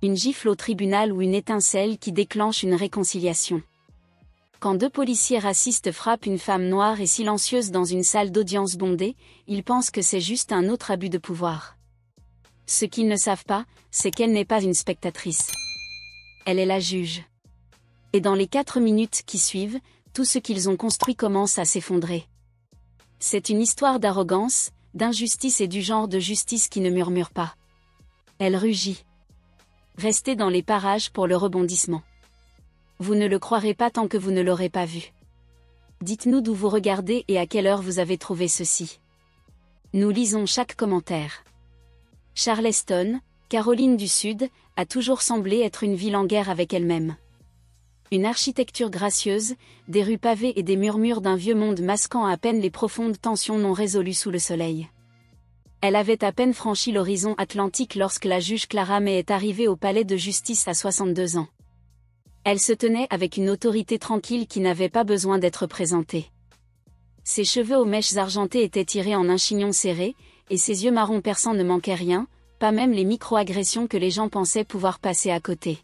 Une gifle au tribunal ou une étincelle qui déclenche une réconciliation. Quand deux policiers racistes frappent une femme noire et silencieuse dans une salle d'audience bondée, ils pensent que c'est juste un autre abus de pouvoir. Ce qu'ils ne savent pas, c'est qu'elle n'est pas une spectatrice. Elle est la juge. Et dans les 4 minutes qui suivent, tout ce qu'ils ont construit commence à s'effondrer. C'est une histoire d'arrogance, d'injustice et du genre de justice qui ne murmure pas. Elle rugit. Restez dans les parages pour le rebondissement. Vous ne le croirez pas tant que vous ne l'aurez pas vu. Dites-nous d'où vous regardez et à quelle heure vous avez trouvé ceci. Nous lisons chaque commentaire. Charleston, Caroline du Sud, a toujours semblé être une ville en guerre avec elle-même. Une architecture gracieuse, des rues pavées et des murmures d'un vieux monde masquant à peine les profondes tensions non résolues sous le soleil. Elle avait à peine franchi l'horizon atlantique lorsque la juge Clara May est arrivée au palais de justice à 62 ans. Elle se tenait avec une autorité tranquille qui n'avait pas besoin d'être présentée. Ses cheveux aux mèches argentées étaient tirés en un chignon serré, et ses yeux marron perçants ne manquaient rien, pas même les micro-agressions que les gens pensaient pouvoir passer à côté.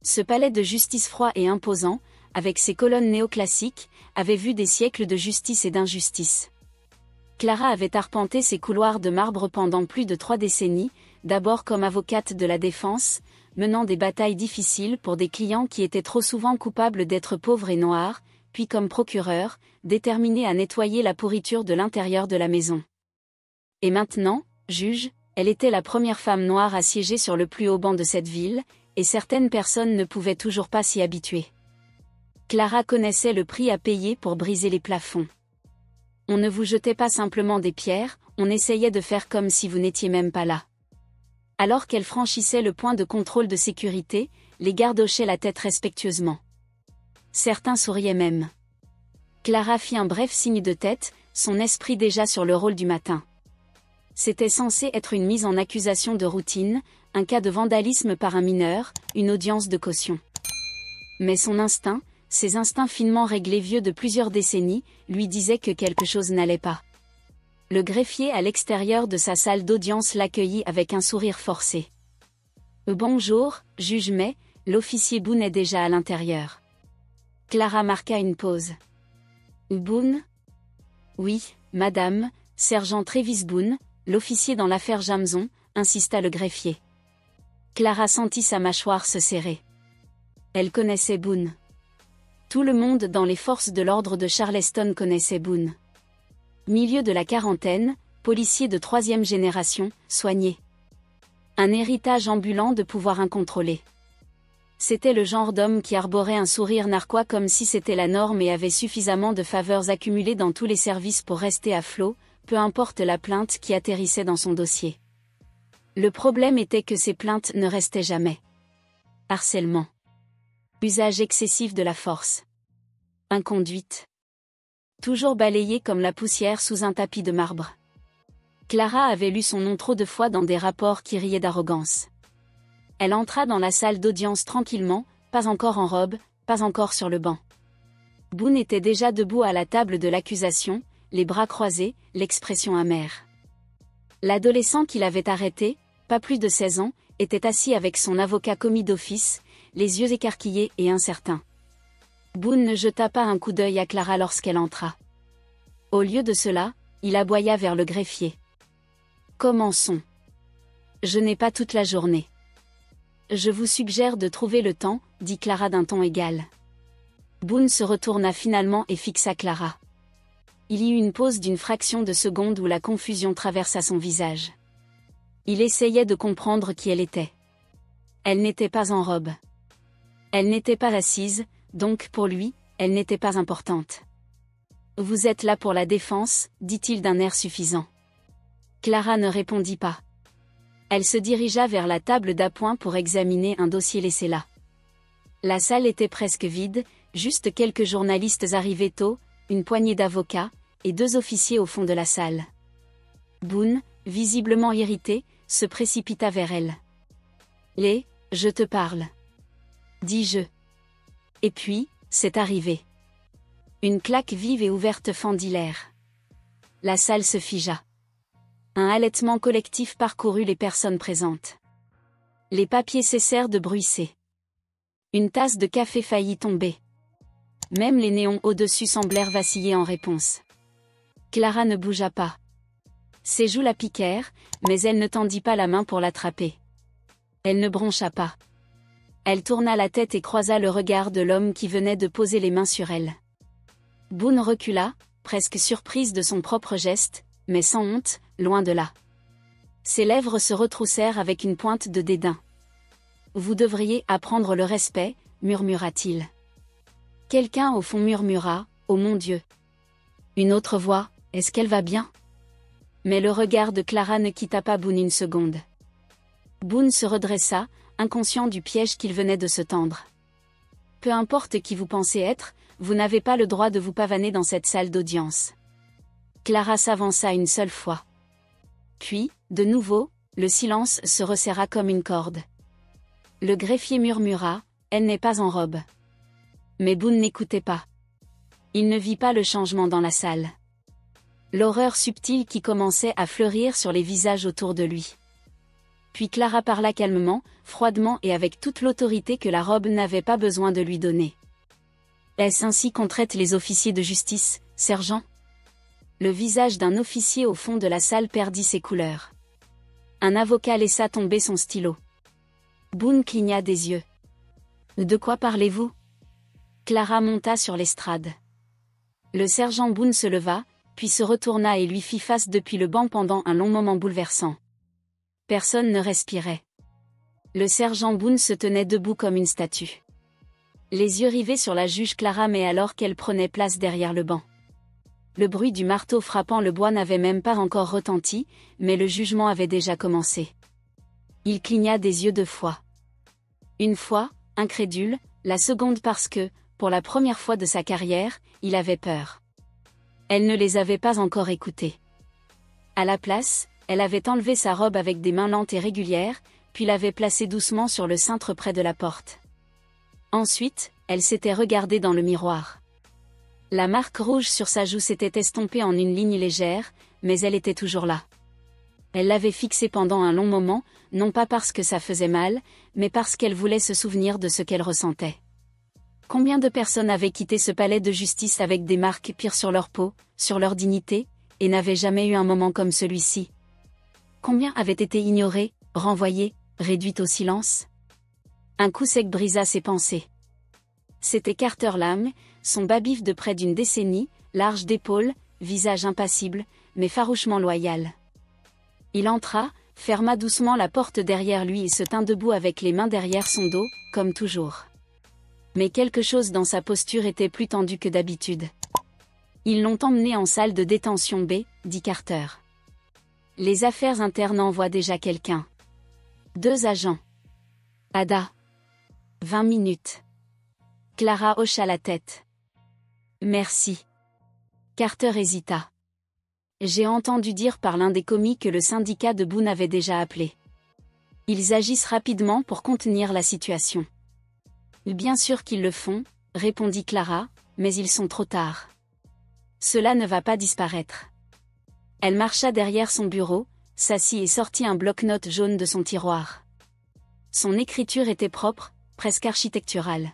Ce palais de justice froid et imposant, avec ses colonnes néoclassiques, avait vu des siècles de justice et d'injustice. Clara avait arpenté ces couloirs de marbre pendant plus de 3 décennies, d'abord comme avocate de la défense, menant des batailles difficiles pour des clients qui étaient trop souvent coupables d'être pauvres et noirs, puis comme procureure, déterminée à nettoyer la pourriture de l'intérieur de la maison. Et maintenant, juge, elle était la première femme noire à siéger sur le plus haut banc de cette ville, et certaines personnes ne pouvaient toujours pas s'y habituer. Clara connaissait le prix à payer pour briser les plafonds. On ne vous jetait pas simplement des pierres, on essayait de faire comme si vous n'étiez même pas là. Alors qu'elle franchissait le point de contrôle de sécurité, les gardes hochaient la tête respectueusement. Certains souriaient même. Clara fit un bref signe de tête, son esprit déjà sur le rôle du matin. C'était censé être une mise en accusation de routine, un cas de vandalisme par un mineur, une audience de caution. Mais son instinct, ses instincts finement réglés vieux de plusieurs décennies, lui disaient que quelque chose n'allait pas. Le greffier à l'extérieur de sa salle d'audience l'accueillit avec un sourire forcé. « Bonjour, juge May, l'officier Boone est déjà à l'intérieur. » Clara marqua une pause. « Boone ? » ?»« Oui, madame, sergent Travis Boone, l'officier dans l'affaire Jamson, » insista le greffier. Clara sentit sa mâchoire se serrer. Elle connaissait Boone. Tout le monde dans les forces de l'ordre de Charleston connaissait Boone. Milieu de la quarantaine, policier de 3e génération, soigné. Un héritage ambulant de pouvoir incontrôlé. C'était le genre d'homme qui arborait un sourire narquois comme si c'était la norme et avait suffisamment de faveurs accumulées dans tous les services pour rester à flot, peu importe la plainte qui atterrissait dans son dossier. Le problème était que ces plaintes ne restaient jamais. Harcèlement. Usage excessif de la force. Inconduite. Toujours balayé comme la poussière sous un tapis de marbre. Clara avait lu son nom trop de fois dans des rapports qui riaient d'arrogance. Elle entra dans la salle d'audience tranquillement, pas encore en robe, pas encore sur le banc. Boone était déjà debout à la table de l'accusation, les bras croisés, l'expression amère. L'adolescent qui l'avait arrêté, pas plus de 16 ans, était assis avec son avocat commis d'office, les yeux écarquillés et incertains. Boone ne jeta pas un coup d'œil à Clara lorsqu'elle entra. Au lieu de cela, il aboya vers le greffier. « Commençons. Je n'ai pas toute la journée. » « Je vous suggère de trouver le temps, » dit Clara d'un ton égal. Boone se retourna finalement et fixa Clara. Il y eut une pause d'une fraction de seconde où la confusion traversa son visage. Il essayait de comprendre qui elle était. Elle n'était pas en robe. Elle n'était pas assise, donc pour lui, elle n'était pas importante. « Vous êtes là pour la défense, » dit-il d'un air suffisant. Clara ne répondit pas. Elle se dirigea vers la table d'appoint pour examiner un dossier laissé là. La salle était presque vide, juste quelques journalistes arrivés tôt, une poignée d'avocats, et 2 officiers au fond de la salle. Boone, visiblement irrité, se précipita vers elle. « Je te parle. » dis-je. Et puis, c'est arrivé. Une claque vive et ouverte fendit l'air. La salle se figea. Un halètement collectif parcourut les personnes présentes. Les papiers cessèrent de bruisser. Une tasse de café faillit tomber. Même les néons au-dessus semblèrent vaciller en réponse. Clara ne bougea pas. Ses joues la piquèrent, mais elle ne tendit pas la main pour l'attraper. Elle ne broncha pas. Elle tourna la tête et croisa le regard de l'homme qui venait de poser les mains sur elle. Boone recula, presque surprise de son propre geste, mais sans honte, loin de là. Ses lèvres se retroussèrent avec une pointe de dédain. « Vous devriez apprendre le respect, murmura-t-il. Quelqu'un au fond murmura, « Oh mon Dieu !» Une autre voix, « Est-ce qu'elle va bien ?» Mais le regard de Clara ne quitta pas Boone une seconde. Boone se redressa, inconscient du piège qu'il venait de se tendre. « Peu importe qui vous pensez être, vous n'avez pas le droit de vous pavaner dans cette salle d'audience. » Clara s'avança une seule fois. Puis, de nouveau, le silence se resserra comme une corde. Le greffier murmura, « Elle n'est pas en robe. » Mais Boone n'écoutait pas. Il ne vit pas le changement dans la salle. L'horreur subtile qui commençait à fleurir sur les visages autour de lui. Puis Clara parla calmement, froidement et avec toute l'autorité que la robe n'avait pas besoin de lui donner. « Est-ce ainsi qu'on traite les officiers de justice, sergent ?» Le visage d'un officier au fond de la salle perdit ses couleurs. Un avocat laissa tomber son stylo. Boone cligna des yeux. « De quoi parlez-vous ?» Clara monta sur l'estrade. Le sergent Boone se leva, puis se retourna et lui fit face depuis le banc pendant un long moment bouleversant. Personne ne respirait. Le sergent Boone se tenait debout comme une statue. Les yeux rivés sur la juge Clara mais alors qu'elle prenait place derrière le banc. Le bruit du marteau frappant le bois n'avait même pas encore retenti, mais le jugement avait déjà commencé. Il cligna des yeux 2 fois. Une fois, incrédule, la seconde parce que, pour la première fois de sa carrière, il avait peur. Elle ne les avait pas encore écoutés. À la place, elle avait enlevé sa robe avec des mains lentes et régulières, puis l'avait placée doucement sur le cintre près de la porte. Ensuite, elle s'était regardée dans le miroir. La marque rouge sur sa joue s'était estompée en une ligne légère, mais elle était toujours là. Elle l'avait fixée pendant un long moment, non pas parce que ça faisait mal, mais parce qu'elle voulait se souvenir de ce qu'elle ressentait. Combien de personnes avaient quitté ce palais de justice avec des marques pires sur leur peau, sur leur dignité, et n'avaient jamais eu un moment comme celui-ci? Combien avaient été ignorées, renvoyées, réduites au silence? Un coup sec brisa ses pensées. C'était Carter Lamb, son babif de près d'une décennie, large d'épaules, visage impassible, mais farouchement loyal. Il entra, ferma doucement la porte derrière lui et se tint debout avec les mains derrière son dos, comme toujours. Mais quelque chose dans sa posture était plus tendu que d'habitude. « Ils l'ont emmené en salle de détention B, » dit Carter. « Les affaires internes envoient déjà quelqu'un. » 2 agents. Ada. 20 minutes. Clara hocha la tête. « Merci. » Carter hésita. « J'ai entendu dire par l'un des commis que le syndicat de Boone avait déjà appelé. Ils agissent rapidement pour contenir la situation. » Bien sûr qu'ils le font, répondit Clara, mais ils sont trop tard. Cela ne va pas disparaître. Elle marcha derrière son bureau, s'assit et sortit un bloc-notes jaune de son tiroir. Son écriture était propre, presque architecturale.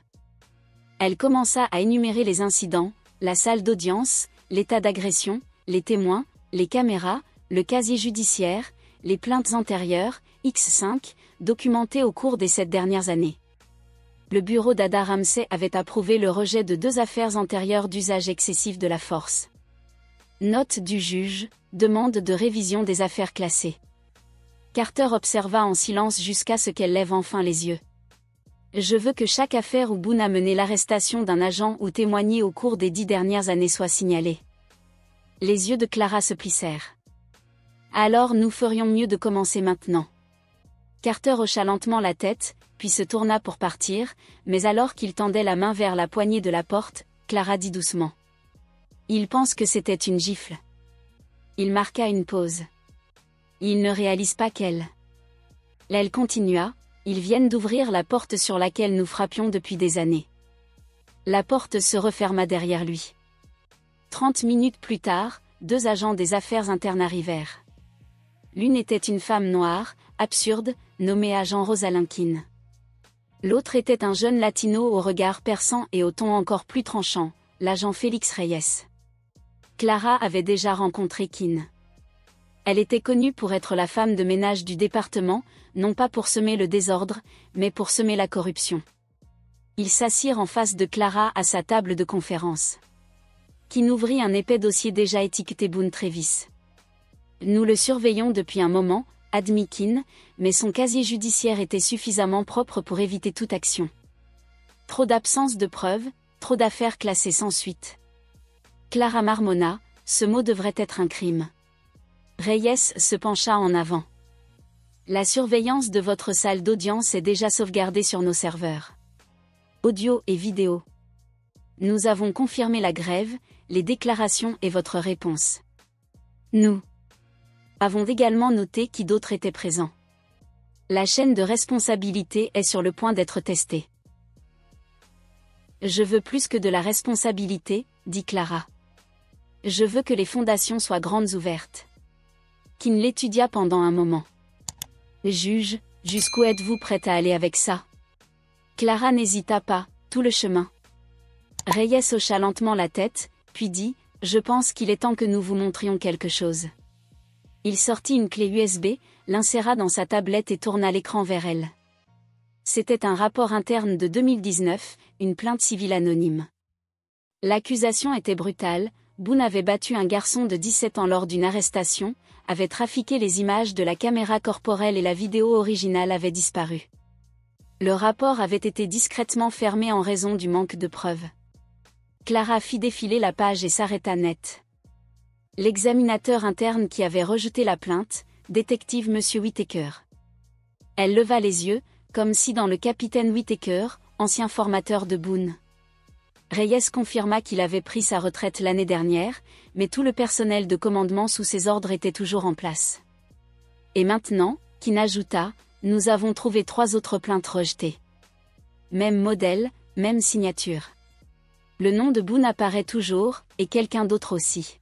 Elle commença à énumérer les incidents, la salle d'audience, l'état d'agression, les témoins, les caméras, le casier judiciaire, les plaintes antérieures, X5, documentées au cours des 7 dernières années. Le bureau d'Ada Ramsey avait approuvé le rejet de 2 affaires antérieures d'usage excessif de la force. Note du juge, demande de révision des affaires classées. Carter observa en silence jusqu'à ce qu'elle lève enfin les yeux. Je veux que chaque affaire où Boone a mené l'arrestation d'un agent ou témoigné au cours des 10 dernières années soit signalée. Les yeux de Clara se plissèrent. Alors nous ferions mieux de commencer maintenant. Carter hocha lentement la tête, puis se tourna pour partir, mais alors qu'il tendait la main vers la poignée de la porte, Clara dit doucement. Il pense que c'était une gifle. Il marqua une pause. Il ne réalise pas qu'elle. Elle continua, ils viennent d'ouvrir la porte sur laquelle nous frappions depuis des années. La porte se referma derrière lui. 30 minutes plus tard, 2 agents des affaires internes arrivèrent. L'une était une femme noire, absurde, nommé agent Rosalinkin. L'autre était un jeune latino au regard perçant et au ton encore plus tranchant, l'agent Félix Reyes. Clara avait déjà rencontré Kin. Elle était connue pour être la femme de ménage du département, non pas pour semer le désordre, mais pour semer la corruption. Ils s'assirent en face de Clara à sa table de conférence. Kin ouvrit un épais dossier déjà étiqueté Boone Travis. Nous le surveillons depuis un moment, admit Kin, mais son casier judiciaire était suffisamment propre pour éviter toute action. Trop d'absence de preuves, trop d'affaires classées sans suite. Clara marmonna, ce mot devrait être un crime. Reyes se pencha en avant. La surveillance de votre salle d'audience est déjà sauvegardée sur nos serveurs. Audio et vidéo. Nous avons confirmé la grève, les déclarations et votre réponse. Nous avons également noté qui d'autres étaient présents. La chaîne de responsabilité est sur le point d'être testée. Je veux plus que de la responsabilité, dit Clara. Je veux que les fondations soient grandes ouvertes. Kin l'étudia pendant un moment. Juge, jusqu'où êtes-vous prête à aller avec ça? Clara n'hésita pas, tout le chemin. Reyes hocha lentement la tête, puis dit, je pense qu'il est temps que nous vous montrions quelque chose. Il sortit une clé USB, l'inséra dans sa tablette et tourna l'écran vers elle. C'était un rapport interne de 2019, une plainte civile anonyme. L'accusation était brutale. Boone avait battu un garçon de 17 ans lors d'une arrestation, avait trafiqué les images de la caméra corporelle et la vidéo originale avait disparu. Le rapport avait été discrètement fermé en raison du manque de preuves. Clara fit défiler la page et s'arrêta net. L'examinateur interne qui avait rejeté la plainte, détective Monsieur Whittaker. Elle leva les yeux, comme si dans le capitaine Whittaker, ancien formateur de Boone. Reyes confirma qu'il avait pris sa retraite l'année dernière, mais tout le personnel de commandement sous ses ordres était toujours en place. Et maintenant, Kin ajouta, nous avons trouvé 3 autres plaintes rejetées. Même modèle, même signature. Le nom de Boone apparaît toujours, et quelqu'un d'autre aussi.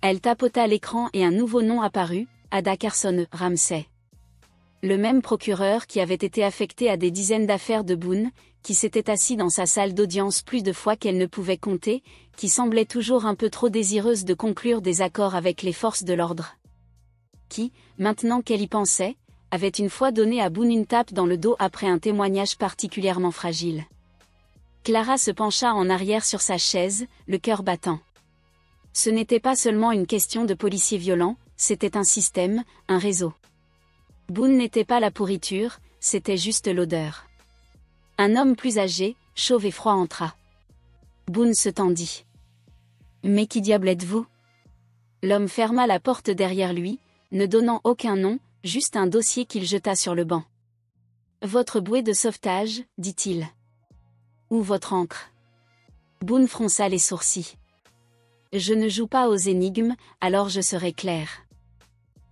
Elle tapota l'écran et un nouveau nom apparut, Ada Carson Ramsey. Le même procureur qui avait été affecté à des dizaines d'affaires de Boone, qui s'était assis dans sa salle d'audience plus de fois qu'elle ne pouvait compter, qui semblait toujours un peu trop désireuse de conclure des accords avec les forces de l'ordre. Qui, maintenant qu'elle y pensait, avait une fois donné à Boone une tape dans le dos après un témoignage particulièrement fragile. Clara se pencha en arrière sur sa chaise, le cœur battant. Ce n'était pas seulement une question de policiers violents, c'était un système, un réseau. Boone n'était pas la pourriture, c'était juste l'odeur. Un homme plus âgé, chauve et froid entra. Boone se tendit. « Mais qui diable êtes-vous » L'homme ferma la porte derrière lui, ne donnant aucun nom, juste un dossier qu'il jeta sur le banc. « Votre bouée de sauvetage, dit-il. Ou votre encre ?» Boone fronça les sourcils. « Je ne joue pas aux énigmes, alors je serai clair. »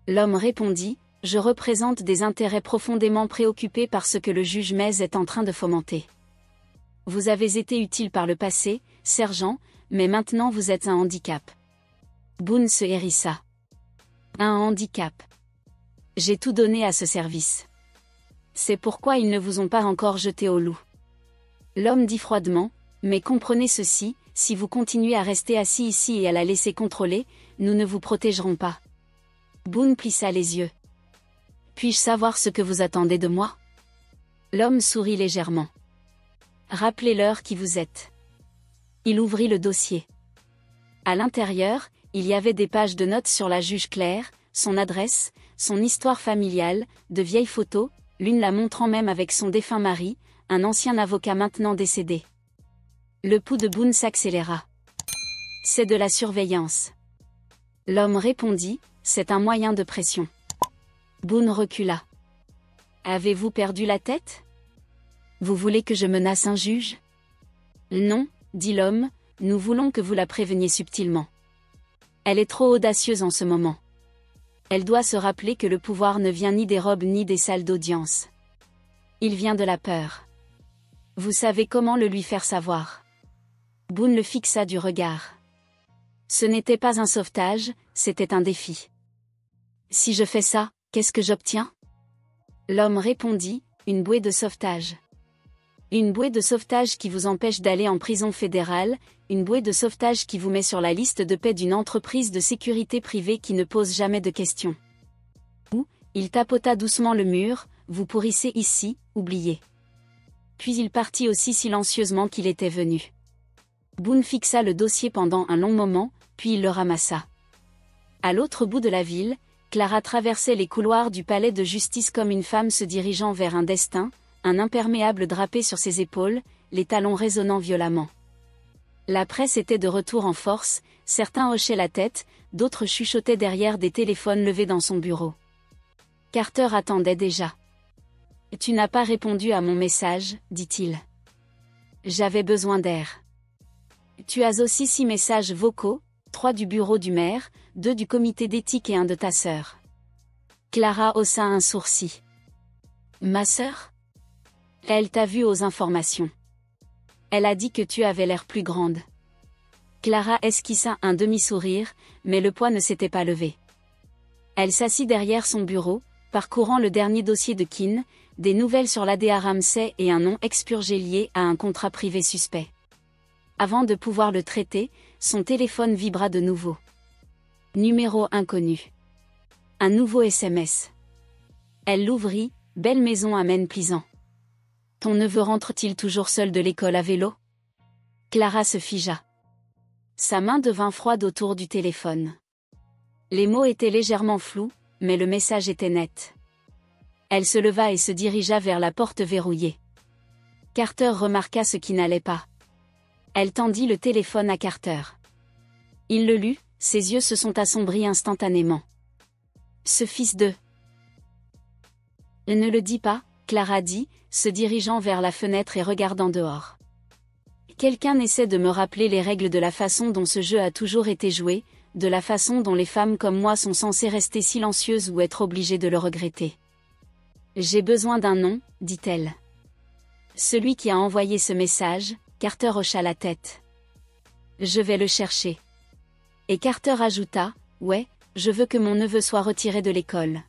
L'homme répondit, « Je représente des intérêts profondément préoccupés par ce que le juge Mays est en train de fomenter. Vous avez été utile par le passé, sergent, mais maintenant vous êtes un handicap. » Boone se hérissa. « Un handicap. J'ai tout donné à ce service. C'est pourquoi ils ne vous ont pas encore jeté au loup. » L'homme dit froidement, « Mais comprenez ceci, si vous continuez à rester assis ici et à la laisser contrôler, nous ne vous protégerons pas. » Boone plissa les yeux. « Puis-je savoir ce que vous attendez de moi ?» L'homme sourit légèrement. « Rappelez-leur qui vous êtes. » Il ouvrit le dossier. À l'intérieur, il y avait des pages de notes sur la juge Claire, son adresse, son histoire familiale, de vieilles photos, l'une la montrant même avec son défunt mari, un ancien avocat maintenant décédé. Le pouls de Boone s'accéléra. « C'est de la surveillance. » L'homme répondit, « C'est un moyen de pression. » Boone recula. « Avez-vous perdu la tête? Vous voulez que je menace un juge? » Non, dit l'homme, nous voulons que vous la préveniez subtilement. Elle est trop audacieuse en ce moment. Elle doit se rappeler que le pouvoir ne vient ni des robes ni des salles d'audience. Il vient de la peur. Vous savez comment le lui faire savoir. Boone le fixa du regard. Ce n'était pas un sauvetage, c'était un défi. Si je fais ça, qu'est-ce que j'obtiens? L'homme répondit, une bouée de sauvetage. Une bouée de sauvetage qui vous empêche d'aller en prison fédérale, une bouée de sauvetage qui vous met sur la liste de paix d'une entreprise de sécurité privée qui ne pose jamais de questions. Ou, il tapota doucement le mur, vous pourrissez ici, oubliez. Puis il partit aussi silencieusement qu'il était venu. Boone fixa le dossier pendant un long moment, puis il le ramassa. À l'autre bout de la ville, Clara traversait les couloirs du palais de justice comme une femme se dirigeant vers un destin, un imperméable drapé sur ses épaules, les talons résonnant violemment. La presse était de retour en force, certains hochaient la tête, d'autres chuchotaient derrière des téléphones levés dans son bureau. Carter attendait déjà. « Tu n'as pas répondu à mon message, dit-il. J'avais besoin d'air. Tu as aussi 6 messages vocaux, 3 du bureau du maire, 2 du comité d'éthique et 1 de ta sœur. » Clara haussa un sourcil. « Ma sœur ? Elle t'a vu aux informations. Elle a dit que tu avais l'air plus grande. » Clara esquissa un demi-sourire, mais le poids ne s'était pas levé. Elle s'assit derrière son bureau, parcourant le dernier dossier de Keane, des nouvelles sur l'ADA Ramsey et un nom expurgé lié à un contrat privé suspect. Avant de pouvoir le traiter, son téléphone vibra de nouveau. Numéro inconnu. Un nouveau SMS. Elle l'ouvrit, belle maison à Maine-Pleasant. Ton neveu rentre-t-il toujours seul de l'école à vélo ? Clara se figea. Sa main devint froide autour du téléphone. Les mots étaient légèrement flous, mais le message était net. Elle se leva et se dirigea vers la porte verrouillée. Carter remarqua ce qui n'allait pas. Elle tendit le téléphone à Carter. Il le lut, ses yeux se sont assombris instantanément. Ce fils de... Ne le dis pas, Clara dit, se dirigeant vers la fenêtre et regardant dehors. Quelqu'un essaie de me rappeler les règles de la façon dont ce jeu a toujours été joué, de la façon dont les femmes comme moi sont censées rester silencieuses ou être obligées de le regretter. J'ai besoin d'un nom, dit-elle. Celui qui a envoyé ce message, Carter hocha la tête. Je vais le chercher. Et Carter ajouta, ouais, je veux que mon neveu soit retiré de l'école.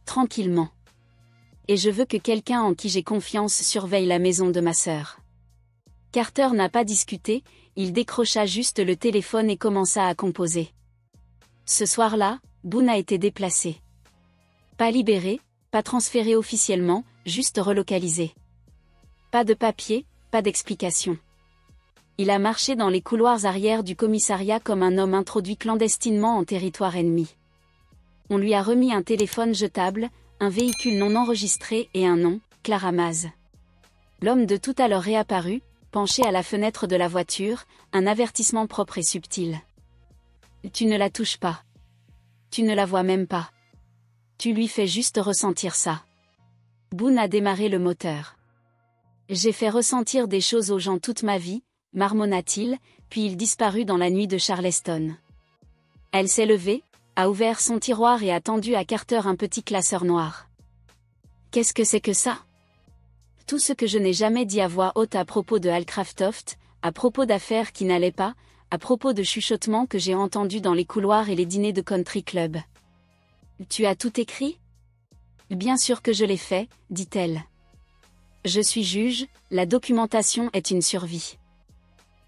Tranquillement. Et je veux que quelqu'un en qui j'ai confiance surveille la maison de ma sœur. Carter n'a pas discuté, il décrocha juste le téléphone et commença à composer. Ce soir-là, Boone a été déplacé. Pas libéré, pas transféré officiellement, juste relocalisé. Pas de papier, pas d'explication. Il a marché dans les couloirs arrière du commissariat comme un homme introduit clandestinement en territoire ennemi. On lui a remis un téléphone jetable, un véhicule non enregistré et un nom, Clara Maz. L'homme de tout à l'heure réapparut, penché à la fenêtre de la voiture, un avertissement propre et subtil. Tu ne la touches pas. Tu ne la vois même pas. Tu lui fais juste ressentir ça. Boone a démarré le moteur. J'ai fait ressentir des choses aux gens toute ma vie, marmonna-t-il, puis il disparut dans la nuit de Charleston. Elle s'est levée, a ouvert son tiroir et a tendu à Carter un petit classeur noir. Qu'est-ce que c'est que ça ? Tout ce que je n'ai jamais dit à voix haute à propos de Hal Craftoft, à propos d'affaires qui n'allaient pas, à propos de chuchotements que j'ai entendus dans les couloirs et les dîners de country club. Tu as tout écrit ? Bien sûr que je l'ai fait, dit-elle. Je suis juge, la documentation est une survie.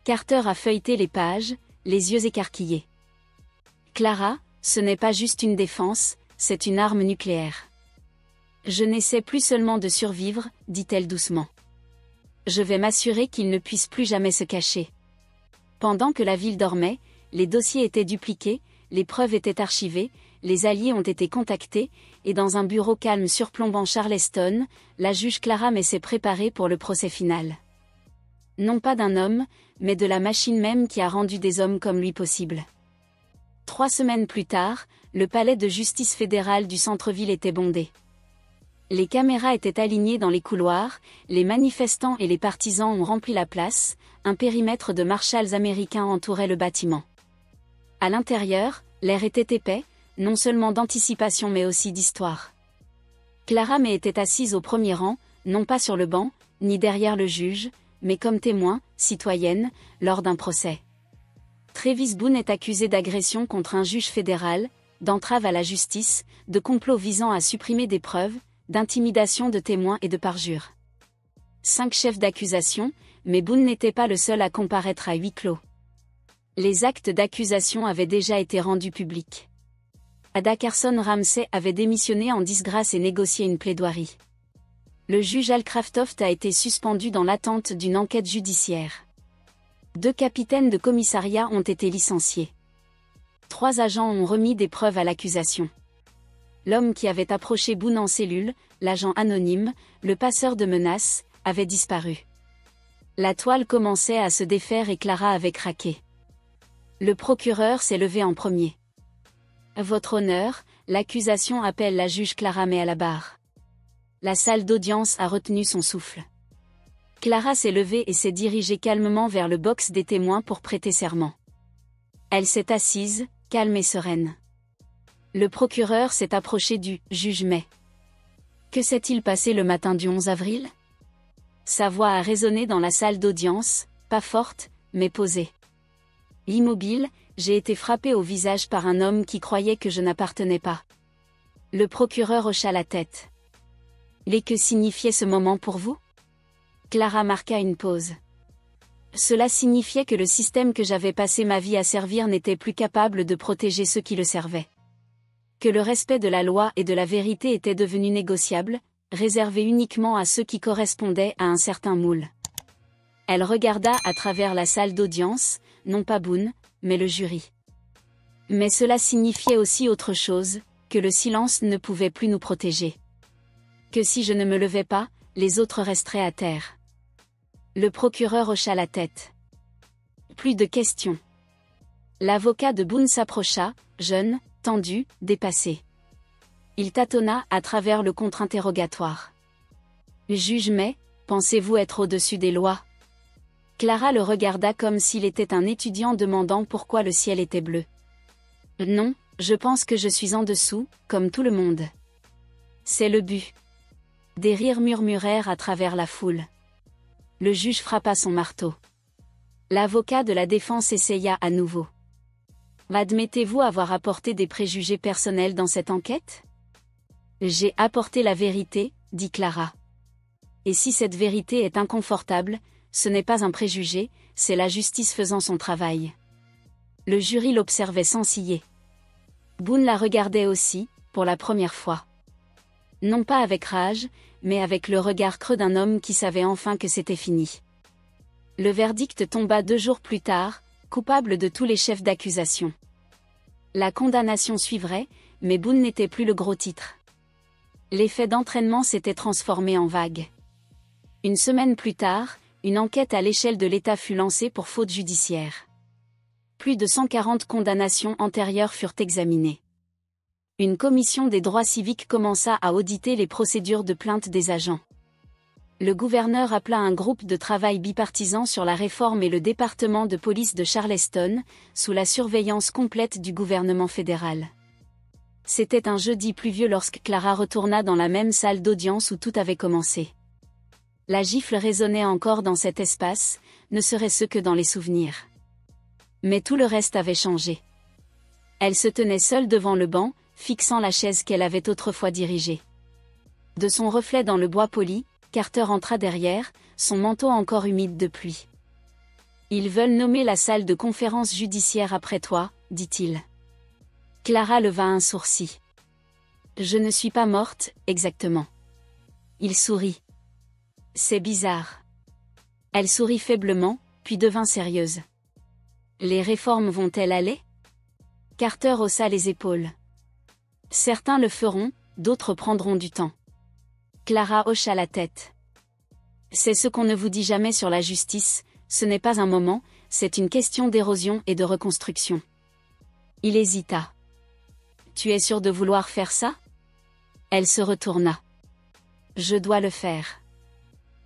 Carter a feuilleté les pages, les yeux écarquillés. Clara, ce n'est pas juste une défense, c'est une arme nucléaire. Je n'essaie plus seulement de survivre, dit-elle doucement. Je vais m'assurer qu'il ne puisse plus jamais se cacher. Pendant que la ville dormait, les dossiers étaient dupliqués, les preuves étaient archivées, les alliés ont été contactés, et dans un bureau calme surplombant Charleston, la juge Clara May s'est préparée pour le procès final. Non pas d'un homme, mais de la machine même qui a rendu des hommes comme lui possible. 3 semaines plus tard, le palais de justice fédéral du centre-ville était bondé. Les caméras étaient alignées dans les couloirs, les manifestants et les partisans ont rempli la place, un périmètre de marshals américains entourait le bâtiment. À l'intérieur, l'air était épais, non seulement d'anticipation mais aussi d'histoire. Clara May était assise au premier rang, non pas sur le banc, ni derrière le juge, mais comme témoin, citoyenne, lors d'un procès. Travis Boone est accusé d'agression contre un juge fédéral, d'entrave à la justice, de complot visant à supprimer des preuves, d'intimidation de témoins et de parjure. 5 chefs d'accusation, mais Boone n'était pas le seul à comparaître à huis clos. Les actes d'accusation avaient déjà été rendus publics. Ada Carson Ramsey avait démissionné en disgrâce et négocié une plaidoirie. Le juge Al Craftoft a été suspendu dans l'attente d'une enquête judiciaire. 2 capitaines de commissariat ont été licenciés. 3 agents ont remis des preuves à l'accusation. L'homme qui avait approché Boone en cellule, l'agent anonyme, le passeur de menaces, avait disparu. La toile commençait à se défaire et Clara avait craqué. Le procureur s'est levé en premier. Votre honneur, l'accusation appelle la juge Clara May à la barre. La salle d'audience a retenu son souffle. Clara s'est levée et s'est dirigée calmement vers le box des témoins pour prêter serment. Elle s'est assise, calme et sereine. Le procureur s'est approché du juge May. Que s'est-il passé le matin du 11 avril ? Sa voix a résonné dans la salle d'audience, pas forte, mais posée. Immobile, j'ai été frappé au visage par un homme qui croyait que je n'appartenais pas. Le procureur hocha la tête. Et que signifiait ce moment pour vous ? Clara marqua une pause. Cela signifiait que le système que j'avais passé ma vie à servir n'était plus capable de protéger ceux qui le servaient. Que le respect de la loi et de la vérité était devenu négociable, réservé uniquement à ceux qui correspondaient à un certain moule. Elle regarda à travers la salle d'audience, non pas Boone, mais le jury. Mais cela signifiait aussi autre chose, que le silence ne pouvait plus nous protéger. Que si je ne me levais pas, les autres resteraient à terre. Le procureur hocha la tête. Plus de questions. L'avocat de Boone s'approcha, jeune, tendu, dépassé. Il tâtonna à travers le contre-interrogatoire. Juge May, pensez-vous être au-dessus des lois ? Clara le regarda comme s'il était un étudiant demandant pourquoi le ciel était bleu. Non, je pense que je suis en dessous, comme tout le monde. C'est le but. Des rires murmurèrent à travers la foule. Le juge frappa son marteau. L'avocat de la défense essaya à nouveau. Admettez-vous avoir apporté des préjugés personnels dans cette enquête ? J'ai apporté la vérité, dit Clara. Et si cette vérité est inconfortable, ce n'est pas un préjugé, c'est la justice faisant son travail. Le jury l'observait sans ciller. Boone la regardait aussi, pour la première fois. Non pas avec rage, mais avec le regard creux d'un homme qui savait enfin que c'était fini. Le verdict tomba 2 jours plus tard, coupable de tous les chefs d'accusation. La condamnation suivrait, mais Boone n'était plus le gros titre. L'effet d'entraînement s'était transformé en vague. Une semaine plus tard, une enquête à l'échelle de l'État fut lancée pour faute judiciaire. Plus de 140 condamnations antérieures furent examinées. Une commission des droits civiques commença à auditer les procédures de plainte des agents. Le gouverneur appela un groupe de travail bipartisan sur la réforme et le département de police de Charleston, sous la surveillance complète du gouvernement fédéral. C'était un jeudi pluvieux lorsque Clara retourna dans la même salle d'audience où tout avait commencé. La gifle résonnait encore dans cet espace, ne serait-ce que dans les souvenirs. Mais tout le reste avait changé. Elle se tenait seule devant le banc, fixant la chaise qu'elle avait autrefois dirigée. De son reflet dans le bois poli, Carter entra derrière, son manteau encore humide de pluie. « Ils veulent nommer la salle de conférence judiciaire après toi, dit-il. Clara leva un sourcil. « Je ne suis pas morte, exactement. » Il sourit. « C'est bizarre. » Elle sourit faiblement, puis devint sérieuse. « Les réformes vont-elles aller ? » Carter haussa les épaules. « Certains le feront, d'autres prendront du temps. » Clara hocha la tête. « C'est ce qu'on ne vous dit jamais sur la justice, ce n'est pas un moment, c'est une question d'érosion et de reconstruction. » Il hésita. « Tu es sûr de vouloir faire ça ? » Elle se retourna. « Je dois le faire. »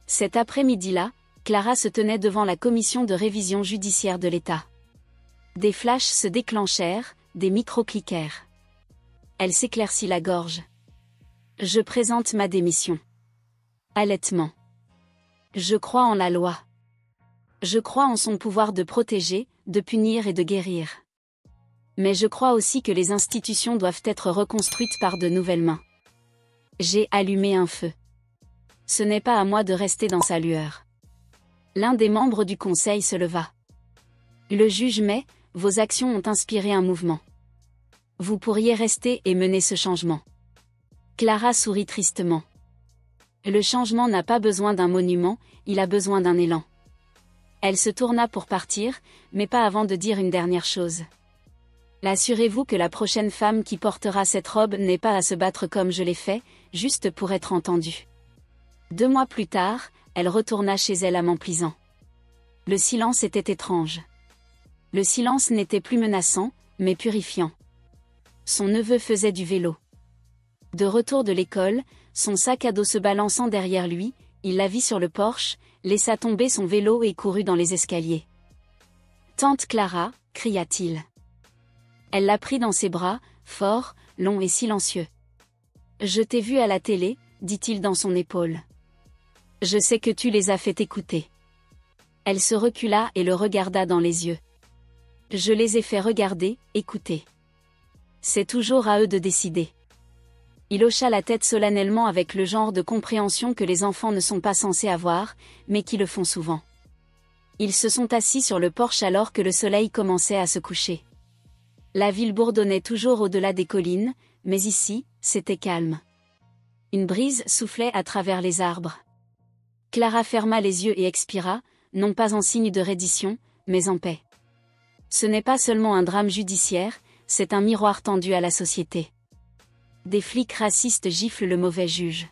Cet après-midi-là, Clara se tenait devant la commission de révision judiciaire de l'État. Des flashs se déclenchèrent, des micros cliquèrent. Elle s'éclaircit la gorge. « Je présente ma démission. » Halètement. « Je crois en la loi. Je crois en son pouvoir de protéger, de punir et de guérir. Mais je crois aussi que les institutions doivent être reconstruites par de nouvelles mains. J'ai allumé un feu. Ce n'est pas à moi de rester dans sa lueur. L'un des membres du conseil se leva. Le juge, mais vos actions ont inspiré un mouvement. Vous pourriez rester et mener ce changement. Clara sourit tristement. Le changement n'a pas besoin d'un monument, il a besoin d'un élan. Elle se tourna pour partir, mais pas avant de dire une dernière chose. Assurez-vous que la prochaine femme qui portera cette robe n'ait pas à se battre comme je l'ai fait, juste pour être entendue. 2 mois plus tard, elle retourna chez elle à Montplaisant. Le silence était étrange. Le silence n'était plus menaçant, mais purifiant. Son neveu faisait du vélo. De retour de l'école, son sac à dos se balançant derrière lui, il la vit sur le porche, laissa tomber son vélo et courut dans les escaliers. « Tante Clara » cria-t-il. Elle la prit dans ses bras, fort, long et silencieux. « Je t'ai vu à la télé » dit-il dans son épaule. « Je sais que tu les as fait écouter. » Elle se recula et le regarda dans les yeux. « Je les ai fait regarder, écouter. C'est toujours à eux de décider. » Il hocha la tête solennellement avec le genre de compréhension que les enfants ne sont pas censés avoir, mais qui le font souvent. Ils se sont assis sur le porche alors que le soleil commençait à se coucher. La ville bourdonnait toujours au-delà des collines, mais ici, c'était calme. Une brise soufflait à travers les arbres. Clara ferma les yeux et expira, non pas en signe de reddition, mais en paix. Ce n'est pas seulement un drame judiciaire, c'est un miroir tendu à la société. Des flics racistes giflent le mauvais juge.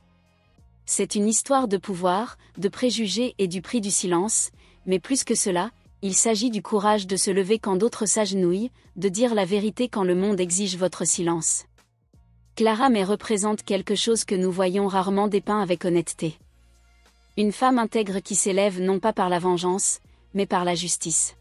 C'est une histoire de pouvoir, de préjugés et du prix du silence, mais plus que cela, il s'agit du courage de se lever quand d'autres s'agenouillent, de dire la vérité quand le monde exige votre silence. Clara May représente quelque chose que nous voyons rarement dépeint avec honnêteté. Une femme intègre qui s'élève non pas par la vengeance, mais par la justice.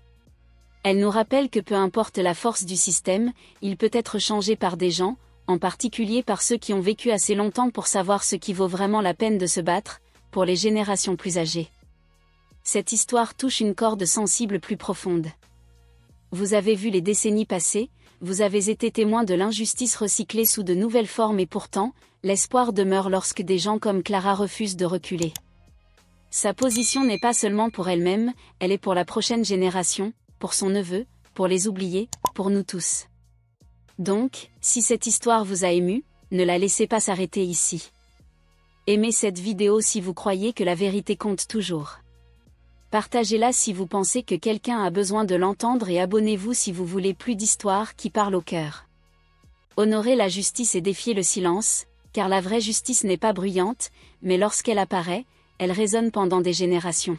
Elle nous rappelle que peu importe la force du système, il peut être changé par des gens, en particulier par ceux qui ont vécu assez longtemps pour savoir ce qui vaut vraiment la peine de se battre, pour les générations plus âgées. Cette histoire touche une corde sensible plus profonde. Vous avez vu les décennies passées, vous avez été témoin de l'injustice recyclée sous de nouvelles formes et pourtant, l'espoir demeure lorsque des gens comme Clara refusent de reculer. Sa position n'est pas seulement pour elle-même, elle est pour la prochaine génération, pour son neveu, pour les oubliés, pour nous tous. Donc, si cette histoire vous a ému, ne la laissez pas s'arrêter ici. Aimez cette vidéo si vous croyez que la vérité compte toujours. Partagez-la si vous pensez que quelqu'un a besoin de l'entendre et abonnez-vous si vous voulez plus d'histoires qui parlent au cœur. Honorez la justice et défiez le silence, car la vraie justice n'est pas bruyante, mais lorsqu'elle apparaît, elle résonne pendant des générations.